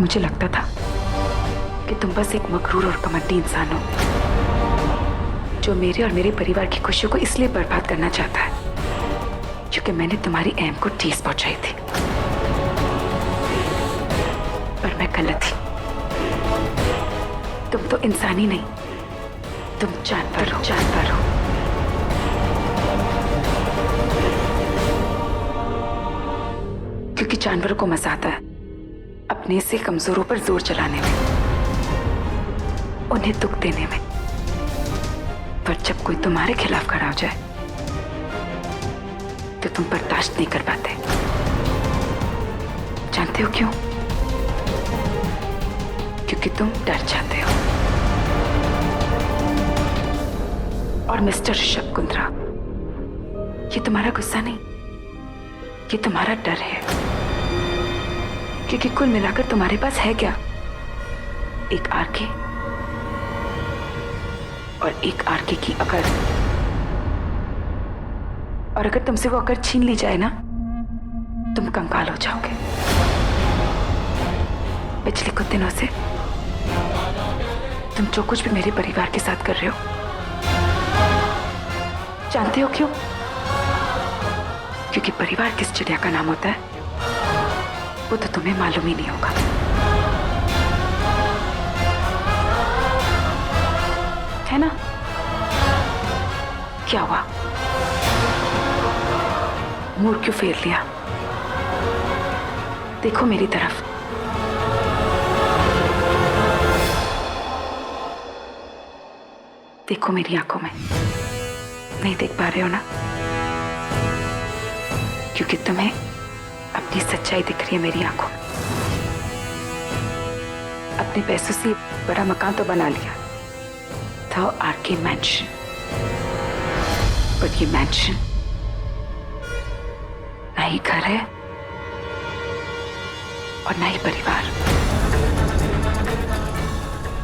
मुझे लगता था कि तुम बस एक मगरूर और घमंडी इंसान हो जो मेरे और मेरे परिवार की खुशियों को इसलिए बर्बाद करना चाहता है क्योंकि मैंने तुम्हारी अहम को ठेस पहुंचाई थी। पर मैं गलत थी। तुम तो इंसान ही नहीं, तुम जानवर हो, जानवर हो। क्योंकि जानवरों को मजा आता है अपने से कमजोरों पर जोर चलाने में, उन्हें दुख देने में। पर जब कोई तुम्हारे खिलाफ खड़ा हो जाए तो तुम बर्दाश्त नहीं कर पाते। जानते हो क्यों? क्योंकि तुम डर जाते हो। और मिस्टर ऋषभ कुंद्रा, ये तुम्हारा गुस्सा नहीं, ये तुम्हारा डर है। क्योंकि कुल मिलाकर तुम्हारे पास है क्या? एक आरके और एक आरके की अकड़। और अगर तुमसे वो अकड़ छीन ली जाए ना, तुम कंगाल हो जाओगे। पिछले कुछ दिनों से तुम जो कुछ भी मेरे परिवार के साथ कर रहे हो, जानते हो क्यों? क्योंकि परिवार किस चिड़िया का नाम होता है वो तो तुम्हें मालूम ही नहीं होगा। है ना? क्या हुआ? मुड़ क्यों फेर लिया? देखो मेरी तरफ। देखो मेरी आंखों में। नहीं देख पा रहे हो ना? क्योंकि तुम्हें अपनी सच्चाई दिख रही है मेरी आंखों में। अपने पैसों से बड़ा मकान तो बना लिया था, आरके मैंशन। बट ये मैंशन ना ही घर है और ना ही परिवार।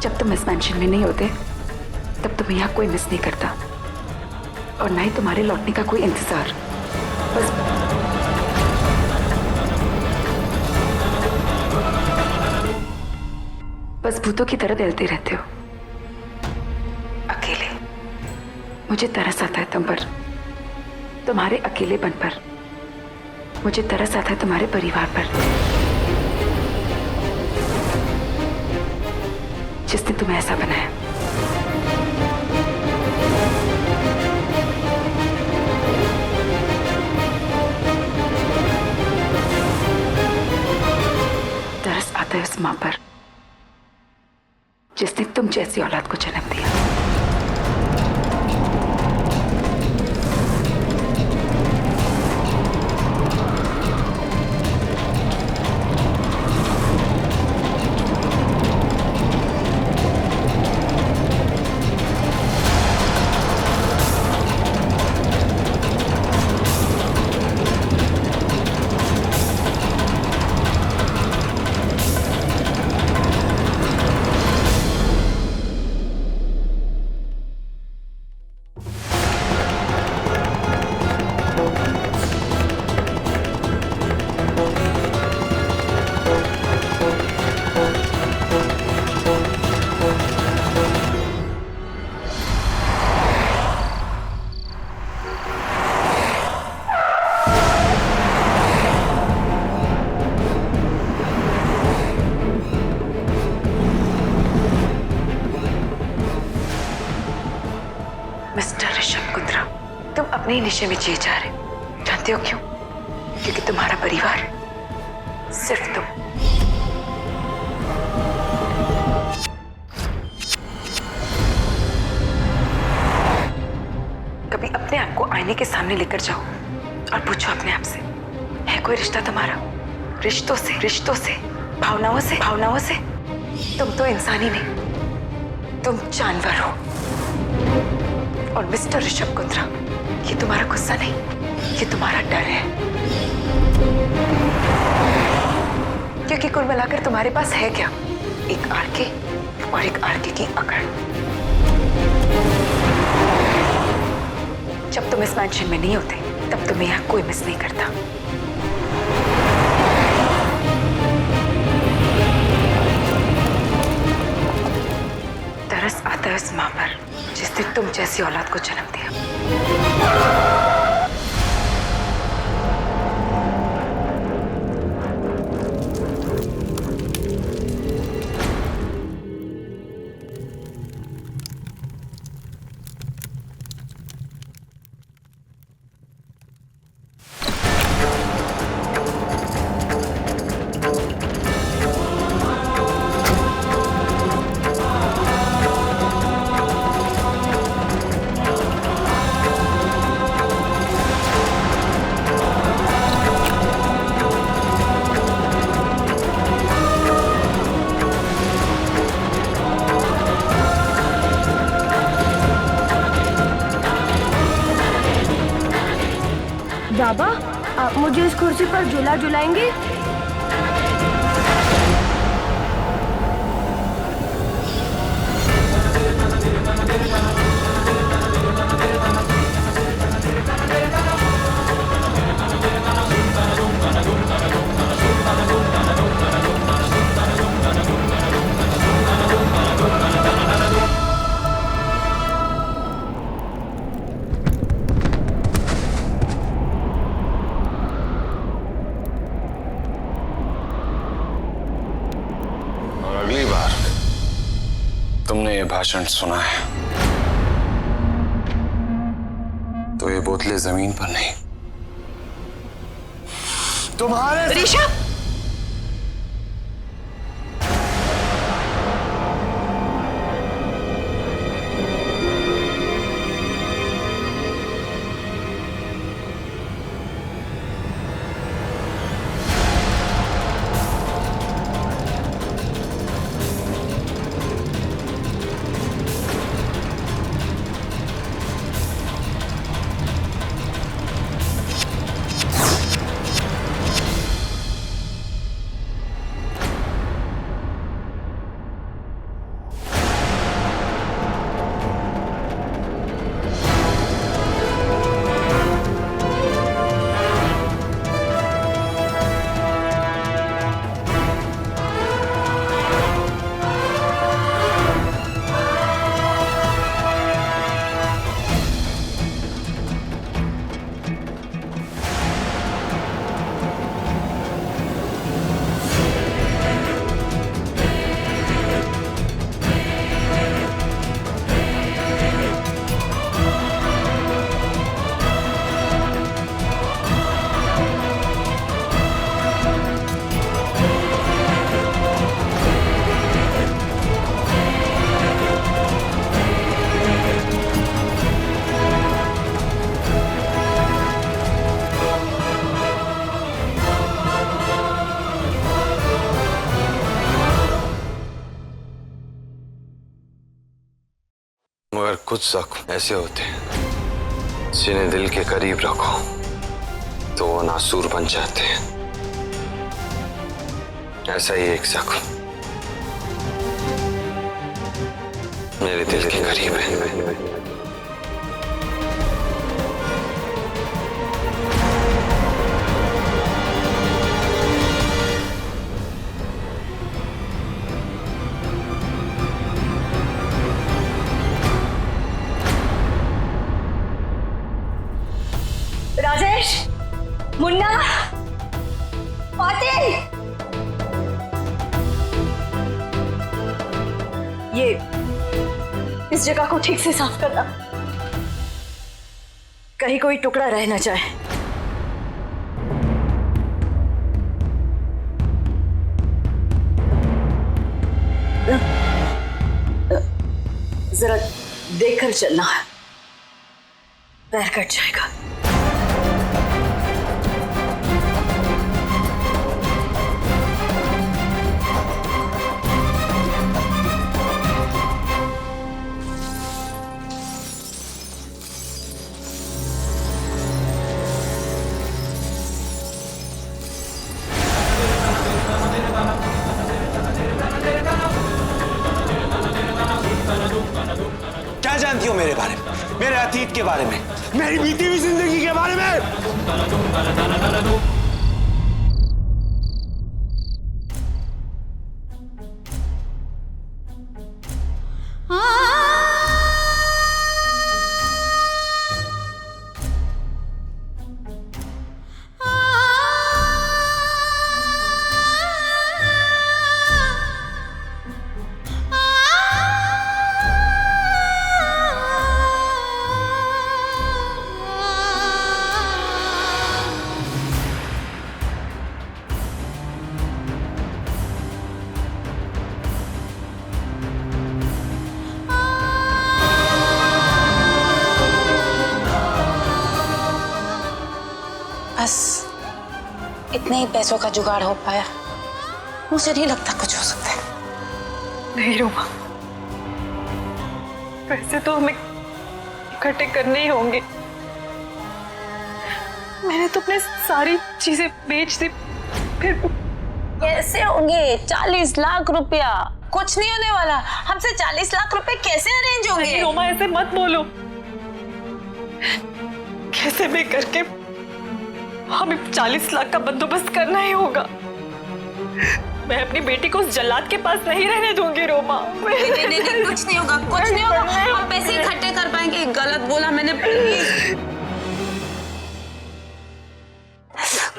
जब तुम इस मैंशन में नहीं होते तब तुम्हें यहाँ कोई मिस नहीं करता और ना ही तुम्हारे लौटने का कोई इंतजार। बस भूतों की तरह टहलते रहते हो अकेले। मुझे तरस आता है तुम पर, तुम्हारे अकेलेपन पर। मुझे तरस आता है तुम्हारे परिवार पर, जिसने तुम्हें ऐसा बनाया। तरस आता है उस मां पर जिसने तुम जैसी औलाद को जन्म दिया। मिस्टर ऋषभ कुंद्रा, तुम अपने ही नशे में जिए जा रहे। जानते हो क्यों? क्योंकि तुम्हारा परिवार सिर्फ तुम। कभी अपने आप को आईने के सामने लेकर जाओ और पूछो अपने आप से, है कोई रिश्ता तुम्हारा? रिश्तों से, भावनाओं से। तुम तो इंसान ही नहीं, तुम जानवर हो। और मिस्टर ऋषभ कुंद्रा, ये तुम्हारा गुस्सा नहीं, ये तुम्हारा डर है। क्योंकि कुल मिलाकर तुम्हारे पास है क्या? एक आरके और एक आरके की अकड़। जब तुम इस मैंशन में नहीं होते तब तुम्हें यहाँ कोई मिस नहीं करता। है उस माँ पर जिसने तुम जैसी औलाद को जन्म दिया। बाबा, आप मुझे इस कुर्सी पर झूला झुलाएंगे? अगली बार तुमने ये भाषण सुना है तो ये बोतलें जमीन पर नहीं, तुम्हारे ऋषभ, मगर कुछ जख्म ऐसे होते हैं जिन्हें दिल के करीब रखो तो वो नासूर बन जाते हैं। ऐसा ही एक जख्म मेरे दिल के करीब है। राजेश, मुन्ना, पाटिल, ये इस जगह को ठीक से साफ करना, कहीं कोई टुकड़ा रह ना जाए। जरा देखकर चलना, पैर कट जाएगा। क्या जानती हो मेरे बारे में, मेरे अतीत के बारे में, मेरी बीती हुई जिंदगी के बारे में? आ बस इतने ही पैसों का जुगाड़ हो पाया। मुझे नहीं लगता कुछ हो सकता है। नहीं रोमा, पैसे तो हमें इकट्ठे करने ही होंगे। मैंने तो अपने सारी चीजें बेच दी, फिर कैसे होंगे 40 लाख रुपया? कुछ नहीं होने वाला। हमसे 40 लाख रुपए कैसे अरेंज होंगे? नहीं रोमा, ऐसे मत बोलो। कैसे भी करके हमें 40 लाख का बंदोबस्त करना ही होगा। मैं अपनी बेटी को उस जल्लाद के पास नहीं रहने दूंगी रोमा। नहीं, कुछ नहीं होगा, कुछ नहीं होगा। हम पैसे इकट्ठे कर पाएंगे। गलत बोला मैंने, प्लीज।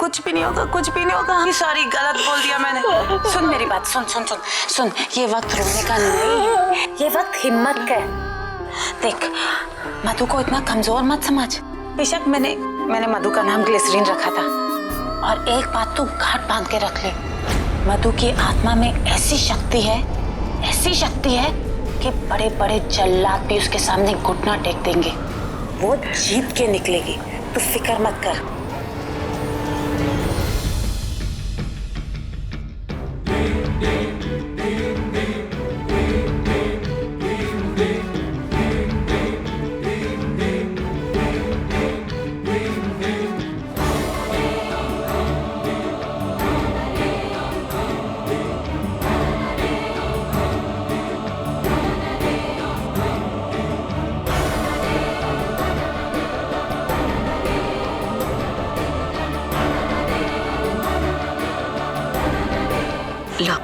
कुछ भी नहीं होगा, कुछ भी नहीं होगा। सॉरी, गलत बोल दिया मैंने। सुन मेरी बात, सुन सुन सुन सुन। ये वक्त रोने का नहीं है, ये वक्त हिम्मत का है। देख, मधु को इतना कमजोर मत समझ। बेशक मैंने मधु का नाम ग्लिसरीन रखा था, और एक बात तू गांठ बांध के रख ले, मधु की आत्मा में ऐसी शक्ति है कि बड़े बड़े जल्लाद भी उसके सामने घुटना टेक देंगे। वो जीत के निकलेगी, तू फिक्र मत कर। लो